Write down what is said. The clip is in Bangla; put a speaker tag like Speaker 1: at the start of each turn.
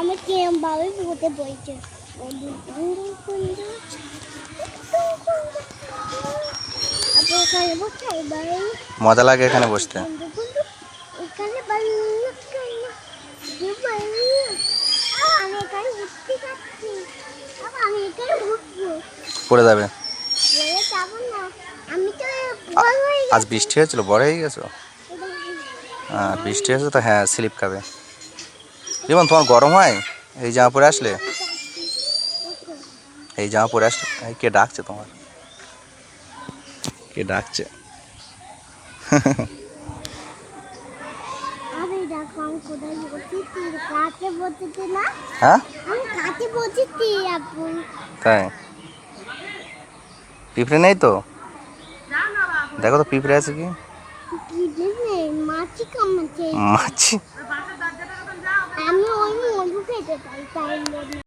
Speaker 1: আমি কেমন ভাবে বলতে বলছে
Speaker 2: মজা লাগে এখানে বসতে। পড়ে যাবে। আজ বৃষ্টি হয়েছিল, বড় হয়ে গেছো। বৃষ্টি হয়েছে তো, হ্যাঁ স্লিপ খাবে। যেমন তোমার গরম হয় এই জামা পরে আসলে, এই জামা পরে আসলে। কে ডাকছে তোমার, কে ডাকছে? হ্যাঁ তাই, পিঁপড়ে নেই তো? দেখো তো পিঁপড়ে আছে কি? মাছি।
Speaker 1: আমি ওই মধু খেতে চাই তাই